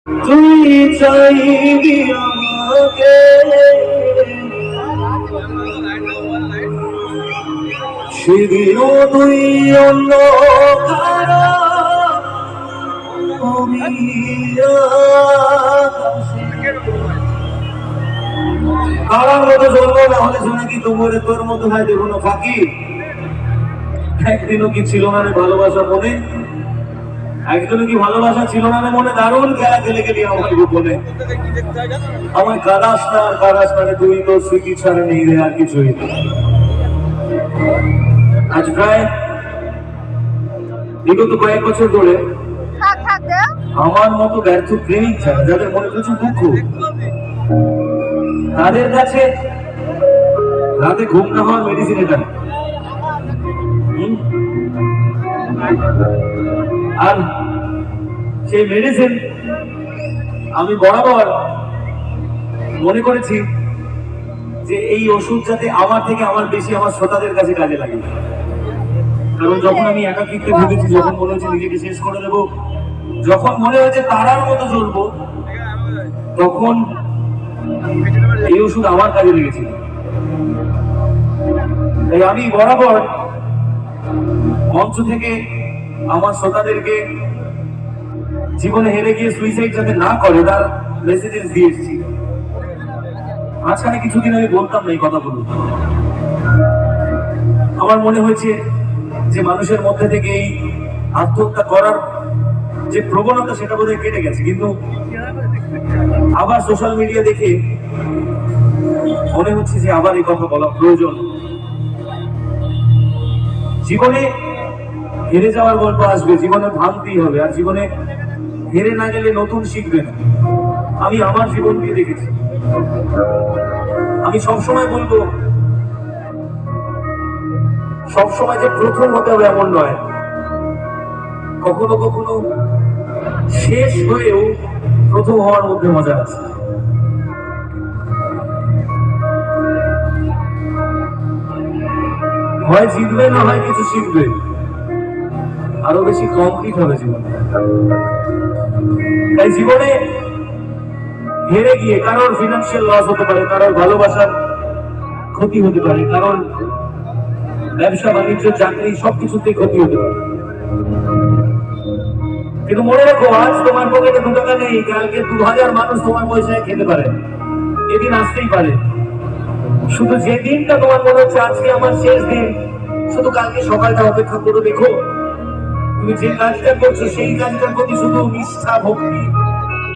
তুই চাইবি আমাকে সেদিনও তুই অন্য কারো কারার মতো চলবো না হলে শোনা কি তোমার তোর মতো হয় দেখুন ফাঁকি একদিনও কি ছিল না রে ভালোবাসা মনে একদিনও কি ভালোবাসা ছিল না রে মনে দারুণ খেলা খেলে গেলি আমার গোপনে আমার কাদাস না রে তুই তো স্মৃতি ছাড়া নেই রে আর কিছুই আজ প্রায় বিগত কয়েক বছর ধরে আমার মতো ব্যর্থ প্রেমিক ছাড়া যাদের মনে প্রচুর দুঃখ তাদের কাছে রাতে ঘুম না হওয়ার মেডিসিন এটা আর সেই মেডিসিন আমি বরাবর মনে করেছি যে এই ওষুধ যাতে আমার থেকে আমার বেশি আমার শ্রোতাদের কাছে কাজে লাগে কারণ যখন আমি একাকিত্বে ভুগেছি যখন মনে হচ্ছে নিজেকে শেষ করে দেবো যখন মনে হয়েছে তারার মতো চলবো তখন এই ওষুধ আমার কাজে লেগেছিল তাই আমি বরাবর মঞ্চ থেকে আমার শ্রোতাদেরকে জীবনে হেরে গিয়ে সুইসাইড যাতে না করে তার মেসেজেস দিয়ে এসেছি মাঝখানে কিছুদিন আমি বলতাম না এই কথাগুলো আমার মনে হয়েছে যে মানুষের মধ্যে থেকে এই আত্মহত্যা করার যে প্রবণতা সেটা বোধহয় কেটে গেছে কিন্তু আবার সোশ্যাল মিডিয়া দেখে মনে হচ্ছে যে আবার এই কথা বলা প্রয়োজন জীবনে হেরে যাওয়ার গল্প আসবে জীবনে ভাঙতেই হবে আর জীবনে হেরে না গেলে নতুন শিখবে না আমি আমার জীবন দিয়ে দেখেছি আমি সবসময় বলবো সবসময় যে প্রথম হতে হবে এমন নয় কখনো কখনো শেষ হয়েও প্রথম হওয়ার মধ্যে মজা আছে হয় জিতবে না হয় কিছু শিখবে আরো বেশি কমপ্লিট হবে জীবনে তাই জীবনে হেরে গিয়ে কারোর ফিনান্সিয়াল লস হতে পারে কারোর ভালোবাসার ক্ষতি হতে পারে কারোর ব্যবসা বাণিজ্য চাকরি সবকিছুতেই ক্ষতি হতে পারে কিন্তু মনে রাখো আজ তোমার পকেটে 2 টাকা নেই কালকে 2000 মানুষ তোমার পয়সায় খেতে পারে এদিন আসতেই পারে শুধু যে দিনটা তোমার মনে হচ্ছে আজকে আমার শেষ দিন শুধু কালকে সকালটা অপেক্ষা করে দেখো তুমি যে কাজটা করছো সেই কাজটার প্রতি শুধু নিষ্ঠা ভক্তি